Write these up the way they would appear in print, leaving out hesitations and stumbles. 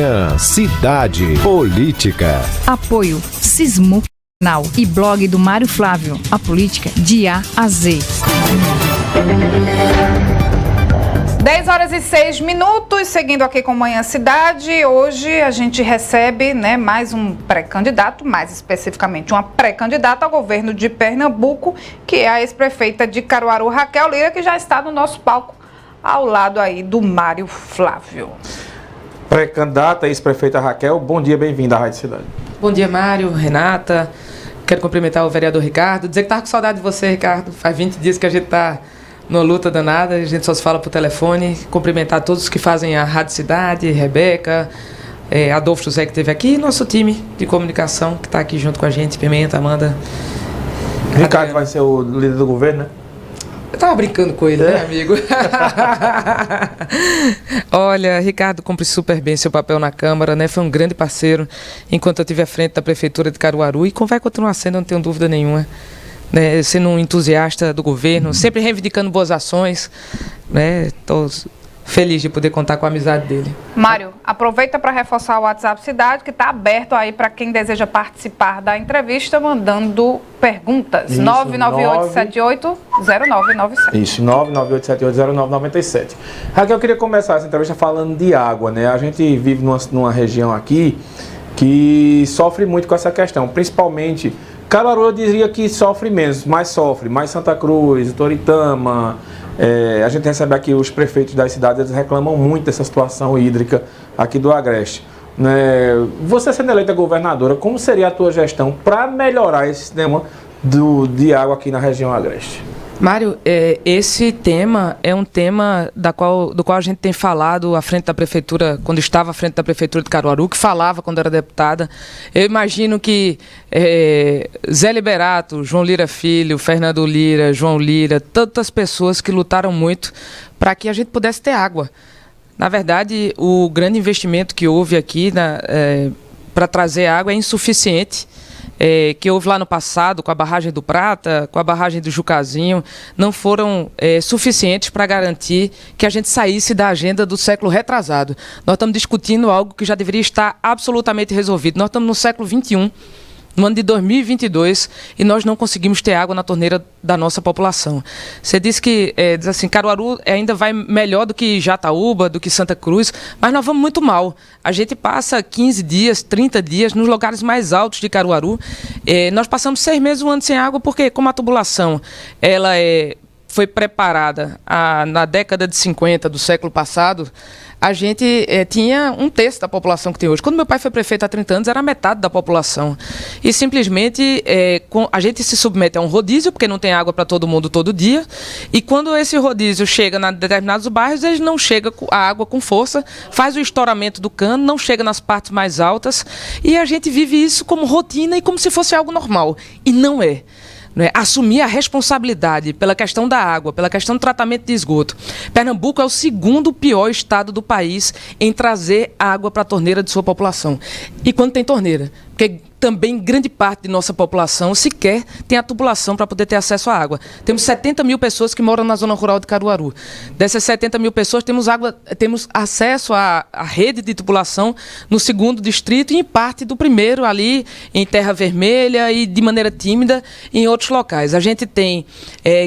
Manhã Cidade Política. Apoio Sismo Canal e blog do Mário Flávio. A política de A a Z. 10h06, seguindo aqui com Manhã Cidade. Hoje a gente recebe, mais um pré-candidato, mais especificamente uma pré-candidata ao governo de Pernambuco, que é a ex-prefeita de Caruaru, Raquel Lira, que já está no nosso palco ao lado aí do Mário Flávio. Pré-candidata, ex-prefeita Raquel, bom dia, bem-vinda à Rádio Cidade. Bom dia, Mário, Renata. Quero cumprimentar o vereador Ricardo, dizer que estava com saudade de você, Ricardo. Faz 20 dias que a gente está numa luta danada, a gente só se fala por telefone. Cumprimentar todos que fazem a Rádio Cidade, Rebeca, Adolfo José que esteve aqui, e nosso time de comunicação que está aqui junto com a gente, Pimenta, Amanda. Ricardo vai ser o líder do governo, né? Eu tava brincando com ele, né, amigo? Olha, Ricardo cumpre super bem seu papel na Câmara, né? Foi um grande parceiro enquanto eu estive à frente da Prefeitura de Caruaru e vai continuar sendo, não tenho dúvida nenhuma. Né? Sendo um entusiasta do governo, sempre reivindicando boas ações, né? Estou feliz de poder contar com a amizade dele. Mário, aproveita para reforçar o WhatsApp Cidade, que está aberto aí para quem deseja participar da entrevista, mandando perguntas. 998780997. Isso, 998780997. Raquel, eu queria começar essa entrevista falando de água, né? A gente vive numa região aqui que sofre muito com essa questão, principalmente Caruaru. Eu diria que sofre menos, mais Santa Cruz, Toritama. A gente recebe aqui os prefeitos das cidades, eles reclamam muito dessa situação hídrica aqui do Agreste. Você sendo eleita governadora, como seria a tua gestão para melhorar esse sistema de água aqui na região Agreste? Mário, esse tema é um tema do qual a gente tem falado à frente da Prefeitura, quando estava à frente da Prefeitura de Caruaru, que falava quando era deputada. Eu imagino que Zé Liberato, João Lira Filho, Fernando Lira, João Lira, tantas pessoas que lutaram muito para que a gente pudesse ter água. Na verdade, o grande investimento que houve aqui para trazer água é insuficiente. Que houve lá no passado com a barragem do Prata, com a barragem do Jucazinho, não foram suficientes para garantir que a gente saísse da agenda do século retrasado. Nós estamos discutindo algo que já deveria estar absolutamente resolvido. Nós estamos no século XXI, no ano de 2022, e nós não conseguimos ter água na torneira da nossa população. Você disse que, diz assim, Caruaru ainda vai melhor do que Jataúba, do que Santa Cruz, mas nós vamos muito mal. A gente passa 15 dias, 30 dias nos lugares mais altos de Caruaru. Nós passamos 6 meses, 1 ano sem água, porque como a tubulação ela foi preparada na década de 50 do século passado, a gente tinha 1/3 da população que tem hoje. Quando meu pai foi prefeito há 30 anos, era metade da população. E simplesmente a gente se submete a um rodízio, porque não tem água para todo mundo todo dia. E quando esse rodízio chega em determinados bairros, ele não chega a água com força, faz o estouramento do cano, não chega nas partes mais altas. E a gente vive isso como rotina e como se fosse algo normal. E não é. Assumir a responsabilidade pela questão da água, pela questão do tratamento de esgoto. Pernambuco é o segundo pior estado do país em trazer água para a torneira de sua população. E quando tem torneira? Porque também grande parte de nossa população sequer tem a tubulação para poder ter acesso à água. Temos 70 mil pessoas que moram na zona rural de Caruaru. Dessas 70 mil pessoas, temos acesso à rede de tubulação no 2º distrito e em parte do 1º ali em Terra Vermelha e de maneira tímida em outros locais. A gente tem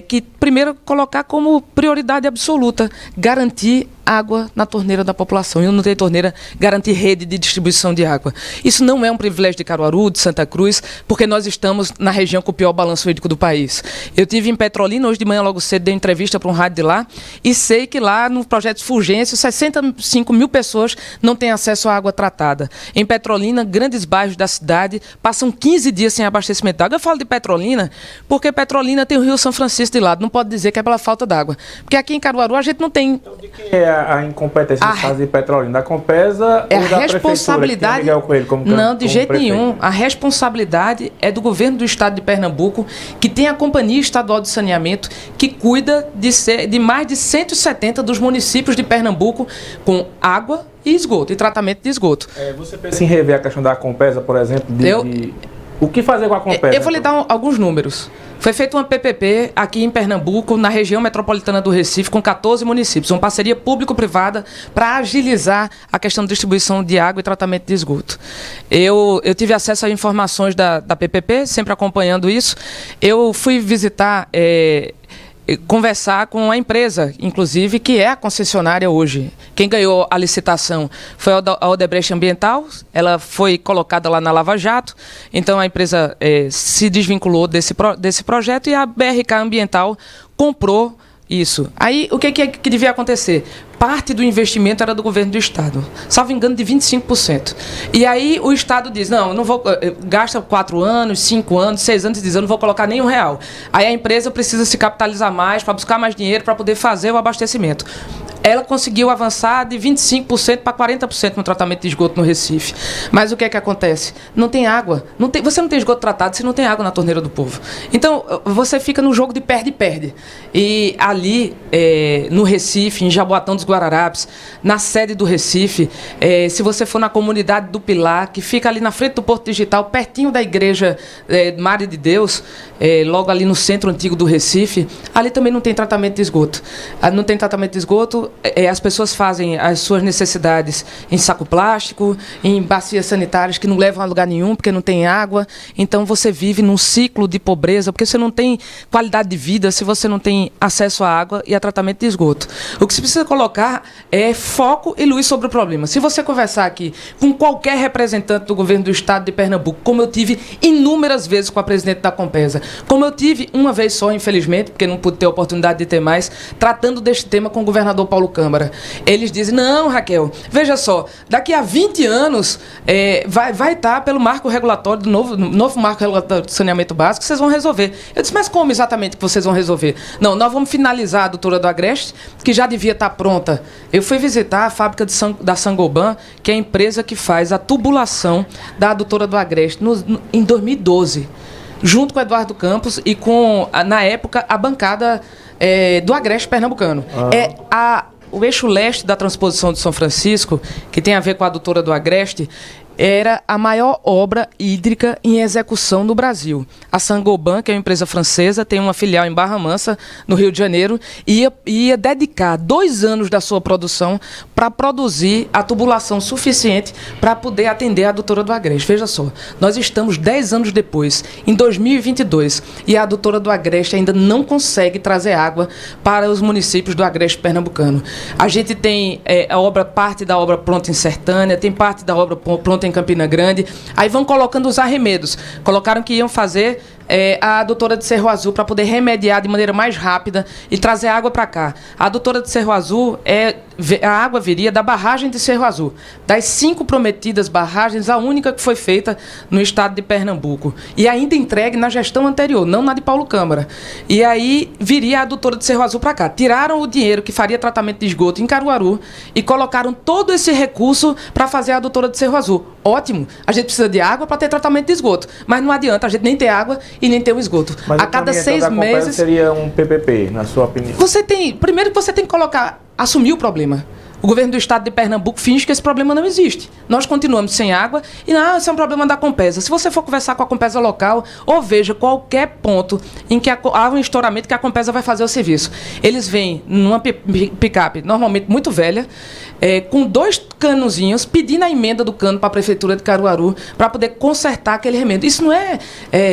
que primeiro colocar como prioridade absoluta garantir água na torneira da população. E não tem torneira, garantir rede de distribuição de água. Isso não é um privilégio de Caruaru, de Santa Cruz, porque nós estamos na região com o pior balanço hídrico do país. Eu estive em Petrolina hoje de manhã, logo cedo, dei entrevista para um rádio de lá, e sei que lá no projeto Fulgêncio, 65 mil pessoas não têm acesso à água tratada. Em Petrolina, grandes bairros da cidade passam 15 dias sem abastecimento de água. Eu falo de Petrolina porque Petrolina tem o Rio São Francisco de lado. Não pode dizer que é pela falta d'água. Porque aqui em Caruaru a gente não tem. Então, de quem é a incompetência no caso de Petrolina? Da Compesa ou da responsabilidade? Miguel Coelho Não, de jeito nenhum. A responsabilidade é do governo do estado de Pernambuco, que tem a Companhia Estadual de Saneamento, que cuida de mais de 170 dos municípios de Pernambuco com água e esgoto, e tratamento de esgoto. Você pensa em rever a questão da Compesa, por exemplo, O que fazer com a Compesa? Eu vou lhe dar alguns números. Foi feita uma PPP aqui em Pernambuco, na região metropolitana do Recife, com 14 municípios. Uma parceria público-privada para agilizar a questão de distribuição de água e tratamento de esgoto. Eu tive acesso a informações da PPP, sempre acompanhando isso. Eu fui visitar... conversar com a empresa, inclusive, que é a concessionária hoje. Quem ganhou a licitação foi a Odebrecht Ambiental, ela foi colocada lá na Lava Jato, então a empresa se desvinculou desse projeto e a BRK Ambiental comprou isso. Aí, o que devia acontecer? Parte do investimento era do governo do Estado, salvo engano, de 25%. E aí o Estado diz, não vou, gasta 4 anos, 5 anos, 6 anos, e diz, eu não vou colocar nem R$1. Aí a empresa precisa se capitalizar mais, para buscar mais dinheiro, para poder fazer o abastecimento. Ela conseguiu avançar de 25% para 40% no tratamento de esgoto no Recife. Mas o que é que acontece? Não tem água. Você não tem esgoto tratado se não tem água na torneira do povo. Então, você fica no jogo de perde-perde. E ali, no Recife, em Jaboatão dos Guararapes, na sede do Recife, se você for na comunidade do Pilar, que fica ali na frente do Porto Digital, pertinho da igreja Madre de Deus, logo ali no centro antigo do Recife, ali também não tem tratamento de esgoto. Não tem tratamento de esgoto, as pessoas fazem as suas necessidades em saco plástico, em bacias sanitárias que não levam a lugar nenhum, porque não tem água. Então você vive num ciclo de pobreza, porque você não tem qualidade de vida se você não tem acesso à água e a tratamento de esgoto. O que se precisa colocar é foco e luz sobre o problema. Se você conversar aqui com qualquer representante do governo do Estado de Pernambuco, como eu tive inúmeras vezes com a presidente da Compesa, como eu tive uma vez só, infelizmente, porque não pude ter a oportunidade de ter mais, tratando deste tema com o governador Paulo Câmara. Eles dizem, não, Raquel, veja só, daqui a 20 anos vai estar pelo marco regulatório, do novo marco regulatório de saneamento básico, vocês vão resolver. Eu disse, mas como exatamente que vocês vão resolver? Não, nós vamos finalizar a adutora do Agreste, que já devia estar pronta. Eu fui visitar a fábrica da Saint-Gobain, que é a empresa que faz a tubulação da adutora do Agreste, em 2012. Junto com o Eduardo Campos e com, na época, a bancada do Agreste pernambucano. O eixo leste da transposição de São Francisco, que tem a ver com a adutora do Agreste, era a maior obra hídrica em execução no Brasil. A Saint-Gobain, que é uma empresa francesa, tem uma filial em Barra Mansa, no Rio de Janeiro, e ia dedicar 2 anos da sua produção para produzir a tubulação suficiente para poder atender a adutora do Agreste. Veja só, nós estamos 10 anos depois, em 2022, e a adutora do Agreste ainda não consegue trazer água para os municípios do Agreste pernambucano. A gente tem parte da obra pronta em Sertânia, tem parte da obra pronta em Campina Grande, aí vão colocando os arremedos. Colocaram que iam fazer a adutora de Cerro Azul para poder remediar de maneira mais rápida e trazer água para cá. A adutora de Cerro Azul, a água viria da barragem de Cerro Azul. Das 5 prometidas barragens, a única que foi feita no estado de Pernambuco. E ainda entregue na gestão anterior, não na de Paulo Câmara. E aí viria a adutora de Cerro Azul para cá. Tiraram o dinheiro que faria tratamento de esgoto em Caruaru e colocaram todo esse recurso para fazer a adutora de Cerro Azul. Ótimo, a gente precisa de água para ter tratamento de esgoto, mas não adianta a gente nem ter água e nem ter o esgoto. Mas a cada 6 meses seria um PPP, na sua opinião? Primeiro que você tem que assumir o problema. O governo do estado de Pernambuco finge que esse problema não existe. Nós continuamos sem água e isso é um problema da Compesa. Se você for conversar com a Compesa local, ou veja qualquer ponto em que há um estouramento que a Compesa vai fazer o serviço. Eles vêm numa picape, normalmente muito velha, com 2 canozinhos, pedindo a emenda do cano para a Prefeitura de Caruaru para poder consertar aquele remendo. Isso não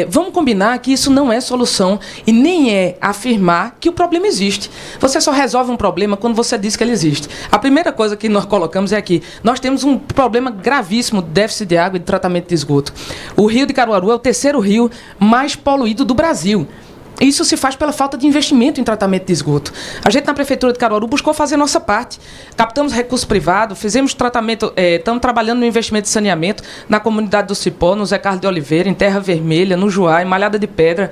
vamos combinar que isso não é solução e nem é afirmar que o problema existe. Você só resolve um problema quando você diz que ele existe. A primeira coisa que nós colocamos é aqui. Nós temos um problema gravíssimo de déficit de água e de tratamento de esgoto. O rio de Caruaru é o 3º rio mais poluído do Brasil. Isso se faz pela falta de investimento em tratamento de esgoto. A gente, na Prefeitura de Caruaru, buscou fazer a nossa parte. Captamos recurso privado, fizemos tratamento, estamos trabalhando no investimento de saneamento na comunidade do Cipó, no Zé Carlos de Oliveira, em Terra Vermelha, no Juá, em Malhada de Pedra.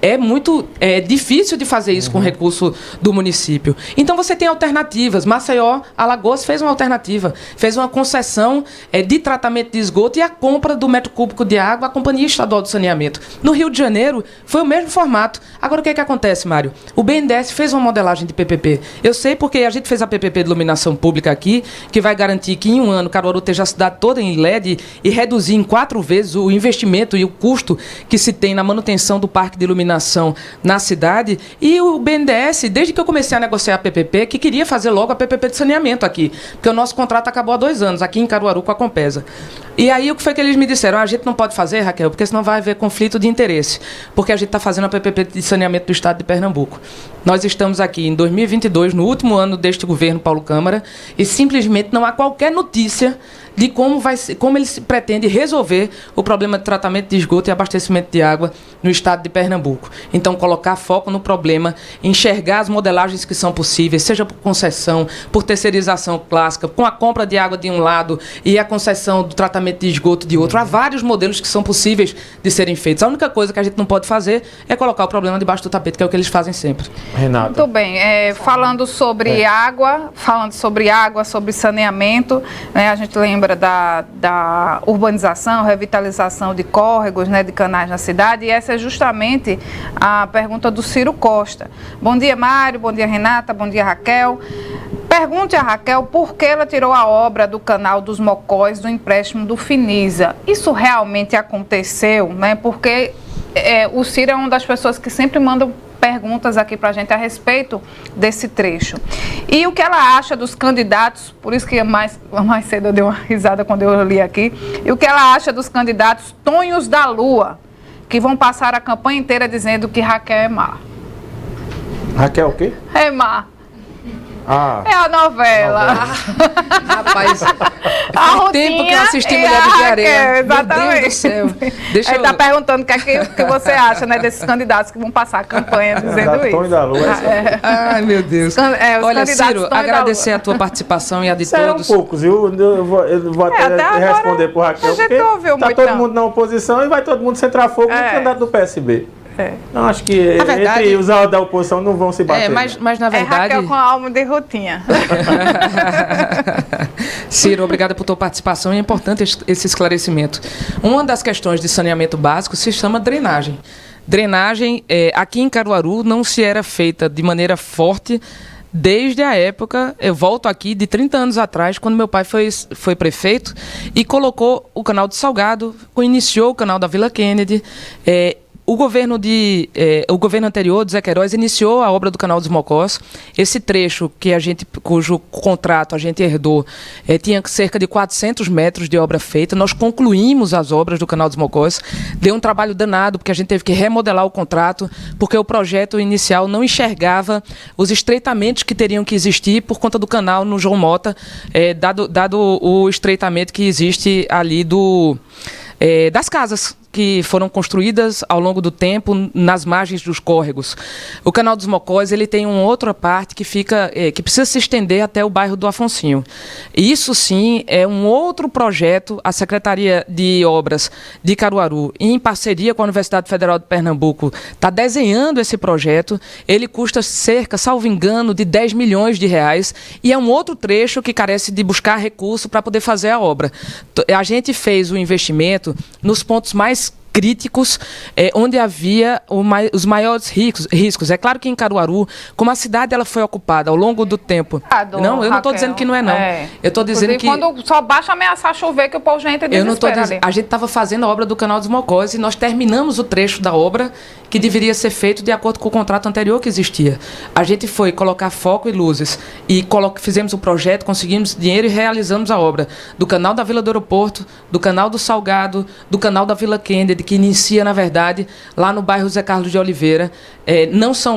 é muito difícil de fazer isso com recurso do município. Então você tem alternativas. Maceió, Alagoas fez uma alternativa, fez uma concessão de tratamento de esgoto e a compra do metro cúbico de água à Companhia Estadual do Saneamento. No Rio de Janeiro foi o mesmo formato. Agora o que acontece, Mário? O BNDES fez uma modelagem de PPP. Eu sei porque a gente fez a PPP de iluminação pública aqui, que vai garantir que em um ano Caruaru esteja a cidade toda em LED e reduzir em 4 vezes o investimento e o custo que se tem na manutenção do parque de iluminação na cidade. E o BNDES, desde que eu comecei a negociar a PPP, que queria fazer logo a PPP de saneamento aqui, porque o nosso contrato acabou há 2 anos, aqui em Caruaru com a Compesa. E aí o que foi que eles me disseram? A gente não pode fazer, Raquel, porque senão vai haver conflito de interesse, porque a gente está fazendo a PPP de saneamento do estado de Pernambuco. Nós estamos aqui em 2022, no último ano deste governo Paulo Câmara, e simplesmente não há qualquer notícia de como ele se pretende resolver o problema de tratamento de esgoto e abastecimento de água no estado de Pernambuco. Então, colocar foco no problema, enxergar as modelagens que são possíveis, seja por concessão, por terceirização clássica, com a compra de água de um lado e a concessão do tratamento de esgoto de outro. Há vários modelos que são possíveis de serem feitos. A única coisa que a gente não pode fazer é colocar o problema debaixo do tapete, que é o que eles fazem sempre. Renata. Muito bem. Falando sobre água, sobre saneamento, né, a gente lembra da urbanização, revitalização de córregos, né, de canais na cidade, e essa é justamente a pergunta do Ciro Costa. Bom dia, Mário, bom dia, Renata, bom dia, Raquel. Pergunte a Raquel por que ela tirou a obra do Canal dos Mocós do empréstimo do Finisa. Isso realmente aconteceu, né? Porque o Ciro é uma das pessoas que sempre mandam perguntas aqui para a gente a respeito desse trecho. E o que ela acha dos candidatos, por isso que mais cedo eu dei uma risada quando eu li aqui, e o que ela acha dos candidatos Tonhos da Lua, que vão passar a campanha inteira dizendo que Raquel é má. Raquel o quê? É má. Ah. É a novela. Rapaz, A faz tempo que eu assisti Mulher de Areia. Exatamente. Meu Deus do céu. Ele está perguntando o que você acha, né, desses candidatos que vão passar a campanha dizendo isso. Da Lua, Ai, meu Deus. Olha, Ciro, agradecer a tua participação e a de todos. São poucos, viu? Eu vou até responder por Raquel, porque está todo mundo na oposição e vai todo mundo centrar fogo no candidato do PSB. Não, acho que entre os da oposição não vão se bater. Mas na verdade... Raquel com a alma de rotinha. Ciro, obrigada por tua participação. É importante esse esclarecimento. Uma das questões de saneamento básico se chama drenagem. Drenagem, aqui em Caruaru, não se era feita de maneira forte desde a época, eu volto aqui, de 30 anos atrás, quando meu pai foi prefeito e colocou o canal do Salgado, iniciou o canal da Vila Kennedy. O governo anterior, de Zé Queiroz, iniciou a obra do Canal dos Mocós. Esse trecho cujo contrato a gente herdou tinha cerca de 400 metros de obra feita. Nós concluímos as obras do Canal dos Mocós. Deu um trabalho danado, porque a gente teve que remodelar o contrato, porque o projeto inicial não enxergava os estreitamentos que teriam que existir por conta do canal no João Mota, dado o estreitamento que existe ali das casas que foram construídas ao longo do tempo nas margens dos córregos. O Canal dos Mocós, ele tem uma outra parte que precisa se estender até o bairro do Afonsinho. Isso sim é um outro projeto. A Secretaria de Obras de Caruaru, em parceria com a Universidade Federal de Pernambuco, está desenhando esse projeto. Ele custa cerca, salvo engano, de 10 milhões de reais e é um outro trecho que carece de buscar recurso para poder fazer a obra. A gente fez o investimento nos pontos mais críticos, onde havia os maiores riscos. É claro que em Caruaru, como a cidade ela foi ocupada ao longo do tempo... Não, eu não estou dizendo que não é, não. Eu estou dizendo que... Quando só baixa ameaçar chover, que o povo já entra em desespero ali. A gente estava fazendo a obra do Canal dos Mocós e nós terminamos o trecho da obra que deveria ser feito de acordo com o contrato anterior que existia. A gente foi colocar foco e luzes e fizemos o projeto, conseguimos dinheiro e realizamos a obra do Canal da Vila do Aeroporto, do Canal do Salgado, do Canal da Vila Kennedy, que inicia, na verdade, lá no bairro Zé Carlos de Oliveira.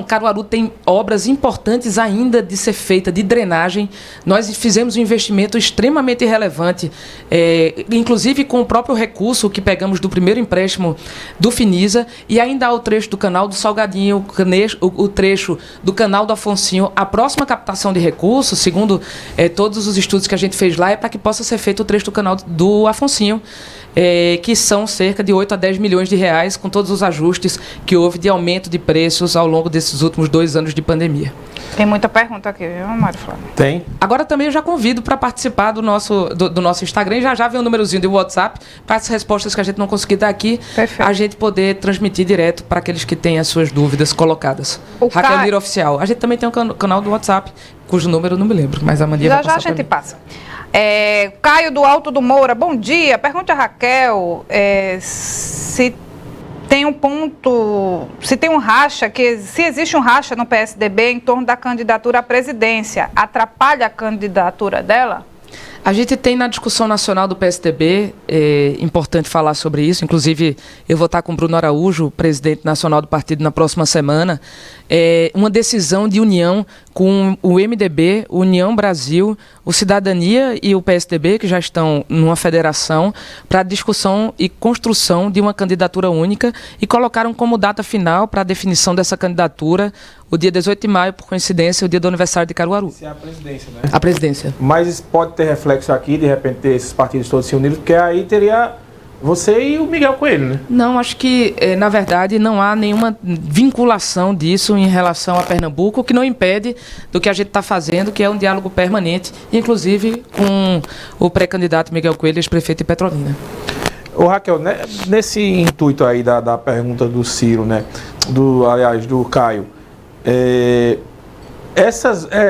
Caruaru tem obras importantes ainda de ser feita, de drenagem. Nós fizemos um investimento extremamente relevante, inclusive com o próprio recurso que pegamos do primeiro empréstimo do Finisa, e ainda há o trecho trecho do canal do Salgadinho, o trecho do canal do Afonsinho. A próxima captação de recursos, segundo todos os estudos que a gente fez lá, é para que possa ser feito o trecho do canal do Afonsinho, que são cerca de 8 a 10 milhões de reais, com todos os ajustes que houve de aumento de preços ao longo desses últimos 2 anos de pandemia. Tem muita pergunta aqui, viu, Mário Flávio? Tem. Agora também eu já convido para participar do nosso Instagram, já vem um númerozinho de WhatsApp, para as respostas que a gente não conseguir dar aqui, Perfeito. a gente poder transmitir direto para aqueles que têm as suas dúvidas colocadas. Raquel Lira Oficial. A gente também tem um canal do WhatsApp, cujo número eu não me lembro, mas a Mandia vai passar. Já a gente passa. Caio do Alto do Moura, bom dia. Pergunta a Raquel se tem um ponto, se tem um racha, se existe um racha no PSDB em torno da candidatura à presidência, atrapalha a candidatura dela? A gente tem na discussão nacional do PSDB, é importante falar sobre isso, inclusive eu vou estar com o Bruno Araújo, presidente nacional do partido, na próxima semana, uma decisão de união com o MDB, União Brasil, o Cidadania e o PSDB, que já estão numa federação, para a discussão e construção de uma candidatura única, e colocaram como data final para a definição dessa candidatura o dia 18 de maio, por coincidência, o dia do aniversário de Caruaru. Isso é a presidência, né? A presidência. Mas isso pode ter reflexo aqui, de repente, ter esses partidos todos se unidos, porque aí teria você e o Miguel Coelho, né? Não, acho que, na verdade, não há nenhuma vinculação disso em relação a Pernambuco, o que não impede do que a gente está fazendo, que é um diálogo permanente, inclusive com o pré-candidato Miguel Coelho, ex-prefeito de Petrolina. Ô Raquel, né, nesse intuito aí da pergunta do Ciro, né, do Caio,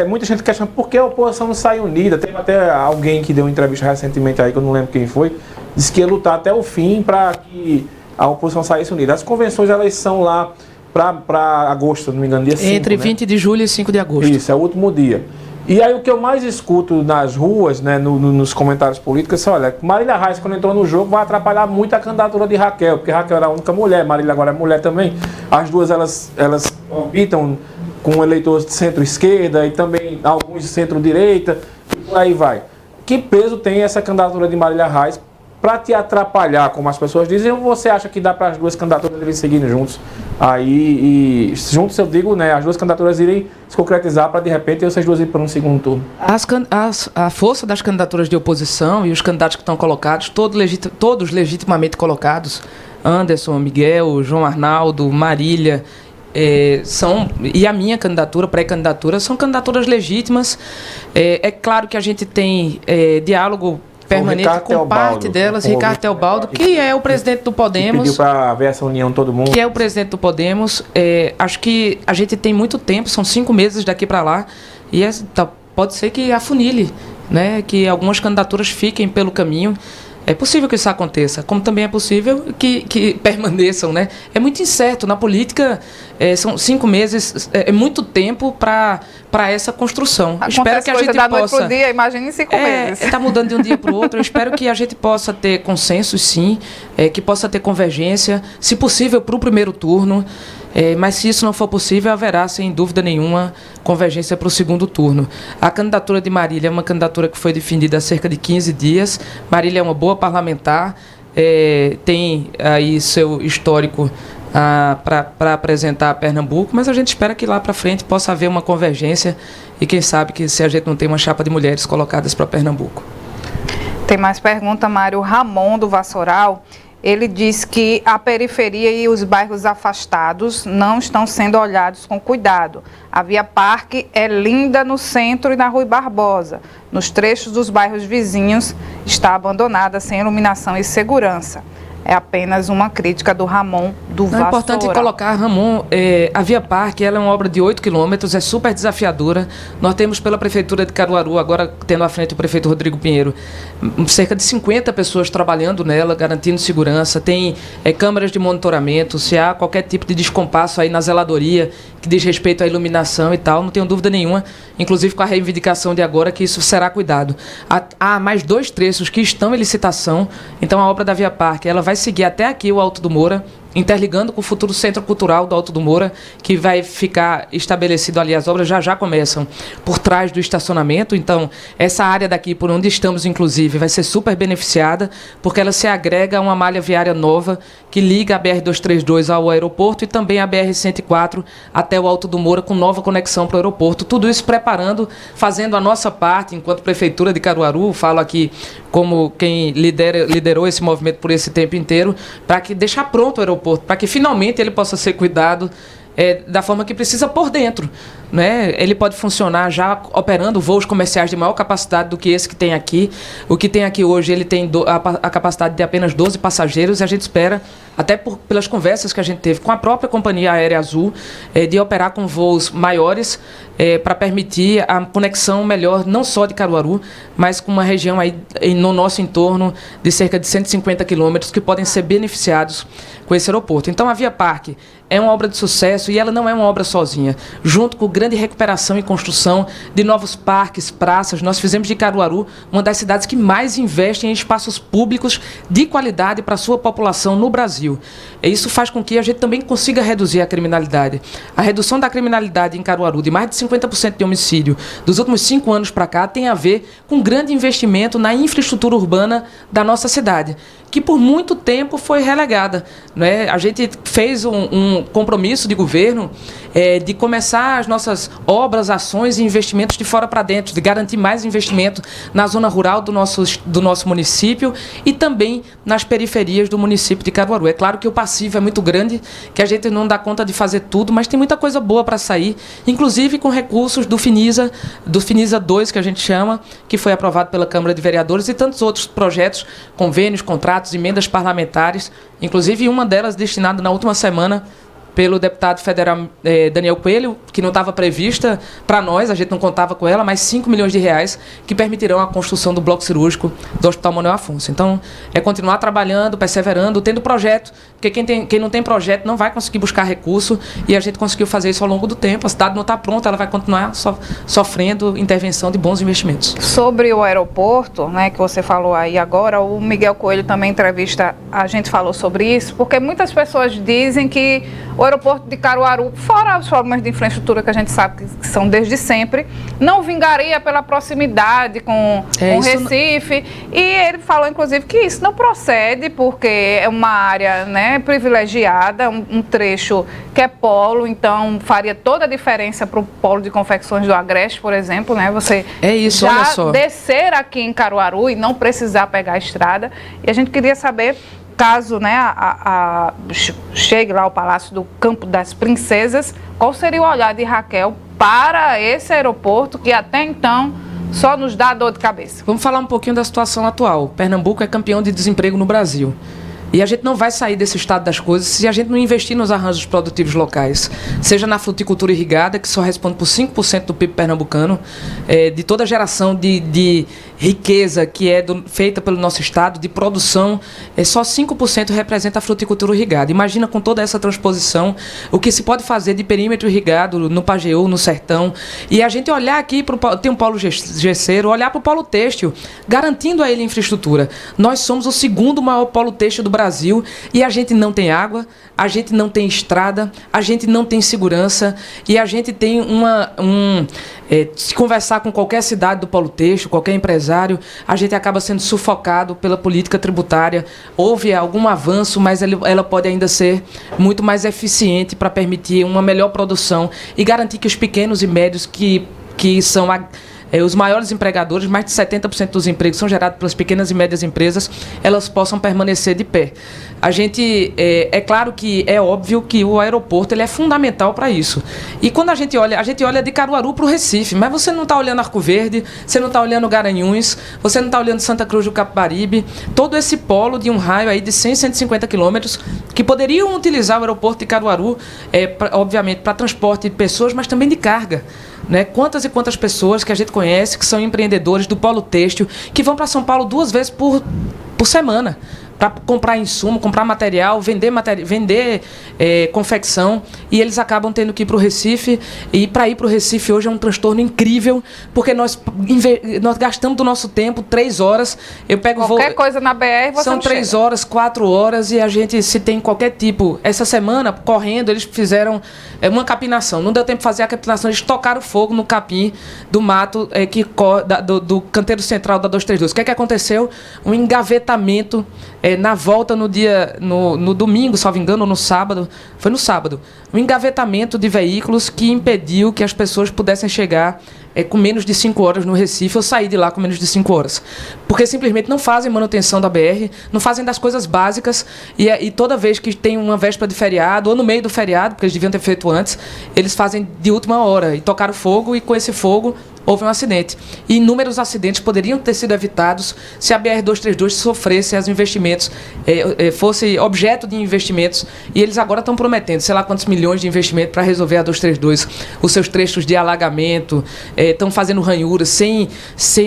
muita gente questiona por que a oposição não sai unida. Teve até alguém que deu uma entrevista recentemente aí, que eu não lembro quem foi, disse que ia lutar até o fim para que a oposição saísse unida. As convenções, elas são lá para agosto, se não me engano, dia 5, Entre 20 né? de julho e 5 de agosto. Isso, é o último dia. E aí o que eu mais escuto nas ruas, né, nos comentários políticos, é, olha, Marília Reis, quando entrou no jogo, vai atrapalhar muito a candidatura de Raquel, porque Raquel era a única mulher, Marília agora é mulher também. As duas, elas orbitam com eleitores de centro-esquerda e também alguns de centro-direita, e por aí vai. Que peso tem essa candidatura de Marília Reis para te atrapalhar, como as pessoas dizem, ou você acha que dá para as duas candidaturas irem seguindo juntos? Aí, e juntos eu digo, né, as duas candidaturas irem se concretizar para, de repente, essas duas ir para um segundo turno. A força das candidaturas de oposição e os candidatos que estão colocados, todos legitimamente colocados, Anderson, Miguel, João Arnaldo, Marília, e a minha candidatura, pré-candidatura, são candidaturas legítimas. É claro que a gente tem diálogo permanente com parte delas. Ricardo Teobaldo, que é o presidente do Podemos. Pediu para haver essa união todo mundo. Que é o presidente do Podemos. Acho que a gente tem muito tempo, são 5 meses daqui para lá, e pode ser que afunile, né, que algumas candidaturas fiquem pelo caminho. É possível que isso aconteça, como também é possível que permaneçam, né? É muito incerto. Na política, são 5 meses, é muito tempo para essa construção. Espero que a gente da possa... noite pro dia, imagine em 5 meses. Está mudando de um dia para o outro. Eu espero que a gente possa ter consenso, sim, que possa ter convergência, se possível, para o primeiro turno. Mas se isso não for possível, haverá, sem dúvida nenhuma, convergência para o segundo turno. A candidatura de Marília é uma candidatura que foi definida há cerca de 15 dias. Marília é uma boa parlamentar, tem aí seu histórico para apresentar a Pernambuco, mas a gente espera que lá para frente possa haver uma convergência e quem sabe que se a gente não tem uma chapa de mulheres colocadas para Pernambuco. Tem mais pergunta, Mário. Ramon, do Vassoural. Ele diz que a periferia e os bairros afastados não estão sendo olhados com cuidado. A Via Parque é linda no centro e na Rui Barbosa. Nos trechos dos bairros vizinhos está abandonada, sem iluminação e segurança. É apenas uma crítica do Ramon, do Vassoural. É importante colocar, Ramon, a Via Parque, ela é uma obra de 8 quilômetros, é super desafiadora. Nós temos pela Prefeitura de Caruaru, agora tendo à frente o prefeito Rodrigo Pinheiro, cerca de 50 pessoas trabalhando nela, garantindo segurança. Tem câmeras de monitoramento, se há qualquer tipo de descompasso aí na zeladoria, que diz respeito à iluminação e tal, não tenho dúvida nenhuma, inclusive com a reivindicação de agora, que isso será cuidado. Há mais 2 trechos que estão em licitação, então a obra da Via Parque, ela vai seguir até aqui o Alto do Moura, interligando com o futuro Centro Cultural do Alto do Moura, que vai ficar estabelecido ali. As obras já começam por trás do estacionamento. Então, essa área daqui, por onde estamos, inclusive, vai ser super beneficiada, porque ela se agrega a uma malha viária nova que liga a BR-232 ao aeroporto e também a BR-104 até o Alto do Moura, com nova conexão para o aeroporto. Tudo isso preparando, fazendo a nossa parte, enquanto Prefeitura de Caruaru, falo aqui como quem liderou esse movimento por esse tempo inteiro, para que deixar pronto o aeroporto, para que finalmente ele possa ser cuidado da forma que precisa por dentro, né? Ele pode funcionar já operando voos comerciais de maior capacidade do que esse que tem aqui. O que tem aqui hoje, ele tem a capacidade de apenas 12 passageiros, e a gente espera, até pelas conversas que a gente teve com a própria Companhia Aérea Azul, de operar com voos maiores, para permitir a conexão melhor, não só de Caruaru, mas com uma região aí no nosso entorno de cerca de 150 quilômetros que podem ser beneficiados com esse aeroporto. Então, a Via Parque é uma obra de sucesso, e ela não é uma obra sozinha. Junto com grande recuperação e construção de novos parques, praças, nós fizemos de Caruaru uma das cidades que mais investem em espaços públicos de qualidade para a sua população no Brasil. E isso faz com que a gente também consiga reduzir a criminalidade. A redução da criminalidade em Caruaru, de mais de 50% de homicídio, dos últimos 5 anos para cá, tem a ver com grande investimento na infraestrutura urbana da nossa cidade, que por muito tempo foi relegada, né? A gente fez um compromisso de governo de começar as nossas obras, ações e investimentos de fora para dentro, de garantir mais investimento na zona rural do nosso município e também nas periferias do município de Caruaru. É claro que o passivo é muito grande, que a gente não dá conta de fazer tudo, mas tem muita coisa boa para sair, inclusive com recursos do Finisa 2, que a gente chama, que foi aprovado pela Câmara de Vereadores, e tantos outros projetos, convênios, contratos, emendas parlamentares, inclusive uma delas destinada na última semana pelo deputado federal Daniel Coelho, que não estava prevista para nós, a gente não contava com ela, mas 5 milhões de reais que permitirão a construção do bloco cirúrgico do Hospital Manuel Afonso. Então, é continuar trabalhando, perseverando, tendo projeto, porque quem não tem projeto não vai conseguir buscar recurso, e a gente conseguiu fazer isso ao longo do tempo. A cidade não está pronta, ela vai continuar sofrendo intervenção de bons investimentos. Sobre o aeroporto, né, que você falou aí agora, o Miguel Coelho também em entrevista, a gente falou sobre isso, porque muitas pessoas dizem que o aeroporto de Caruaru, fora os problemas de infraestrutura que a gente sabe que são desde sempre, não vingaria pela proximidade com Recife. E ele falou, inclusive, que isso não procede, porque é uma área, né, privilegiada, um trecho que é polo, então faria toda a diferença para o polo de confecções do Agreste, por exemplo, né? Você já descer aqui em Caruaru e não precisar pegar a estrada. E a gente queria saber, caso, né, chegue lá ao Palácio do Campo das Princesas, qual seria o olhar de Raquel para esse aeroporto que até então só nos dá dor de cabeça? Vamos falar um pouquinho da situação atual. Pernambuco é campeão de desemprego no Brasil. E a gente não vai sair desse estado das coisas se a gente não investir nos arranjos produtivos locais. Seja na fruticultura irrigada, que só responde por 5% do PIB pernambucano, de toda a geração de riqueza que é feita pelo nosso estado, de produção, só 5% representa a fruticultura irrigada. Imagina, com toda essa transposição, o que se pode fazer de perímetro irrigado no Pajeú, no Sertão. E a gente olhar aqui, tem um polo gesseiro, olhar para o polo têxtil, garantindo a ele infraestrutura. Nós somos o segundo maior polo têxtil do Brasil, e a gente não tem água, a gente não tem estrada, a gente não tem segurança, e a gente tem se conversar com qualquer cidade do polo têxtil, qualquer empresário, a gente acaba sendo sufocado pela política tributária. Houve algum avanço, mas ela pode ainda ser muito mais eficiente para permitir uma melhor produção e garantir que os pequenos e médios, que são os maiores empregadores, mais de 70% dos empregos são gerados pelas pequenas e médias empresas, elas possam permanecer de pé. A gente, é claro que é óbvio que o aeroporto ele é fundamental para isso. E quando a gente olha de Caruaru para o Recife, mas você não está olhando Arco Verde, você não está olhando Garanhuns, você não está olhando Santa Cruz do Capibaribe, todo esse polo de um raio aí de 100, 150 quilômetros, que poderiam utilizar o aeroporto de Caruaru, obviamente, para transporte de pessoas, mas também de carga. Né? Quantas e quantas pessoas que a gente conhece que são empreendedores do polo têxtil, que vão para São Paulo 2 vezes por semana para comprar insumo, comprar material, vender confecção, e eles acabam tendo que ir para o Recife. E para ir para o Recife hoje é um transtorno incrível, porque nós gastamos do nosso tempo 3 horas. Eu pego qualquer coisa na BR, você são não 3 chega. horas, 4 horas, e a gente, se tem qualquer tipo. Essa semana, correndo, eles fizeram uma capinação. Não deu tempo de fazer a capinação, eles tocaram fogo no capim do mato do canteiro central da 232. O que é que aconteceu? Um engavetamento na volta no domingo, salvo engano, ou no sábado. Foi no sábado. Um engavetamento de veículos que impediu que as pessoas pudessem chegar com menos de 5 horas no Recife, ou sair de lá com menos de 5 horas. Porque simplesmente não fazem manutenção da BR, não fazem das coisas básicas, e toda vez que tem uma véspera de feriado, ou no meio do feriado, porque eles deviam ter feito antes, eles fazem de última hora, e tocaram fogo, e com esse fogo houve um acidente. E inúmeros acidentes poderiam ter sido evitados se a BR-232 sofresse os investimentos, fosse objeto de investimentos, e eles agora estão prometendo, sei lá quantos milhões de investimento para resolver a 232, os seus trechos de alagamento, estão fazendo ranhuras sem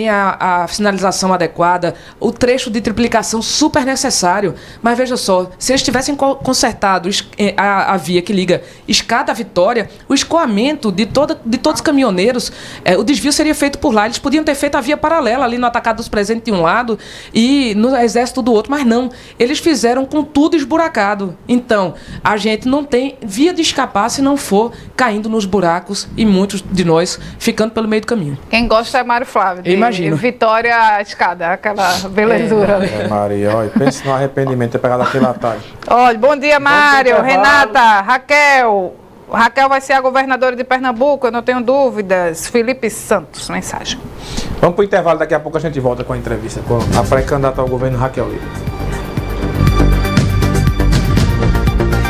a sinalização adequada, o trecho de triplicação super necessário. Mas veja só, se eles tivessem consertado a via que liga Escada à Vitória, o escoamento de todos os caminhoneiros, o desvio seria feito por lá. Eles podiam ter feito a via paralela ali no Atacado dos Presentes de um lado e no Exército do outro, mas não. Eles fizeram com tudo esburacado. Então, a gente não tem via de escapar se não for caindo nos buracos, e muitos de nós ficando pelo meio do caminho. Quem gosta é Mário Flávio. Imagino. Vitória à Escada, aquela belezura ali. Maria, olha, pense no arrependimento de ter pegado aquele atalho. Olha, bom dia, Mário, Renata, Raquel. Raquel vai ser a governadora de Pernambuco, eu não tenho dúvidas. Felipe Santos, mensagem. Vamos para o intervalo, daqui a pouco a gente volta com a entrevista com a pré-candidata ao governo Raquel Lira.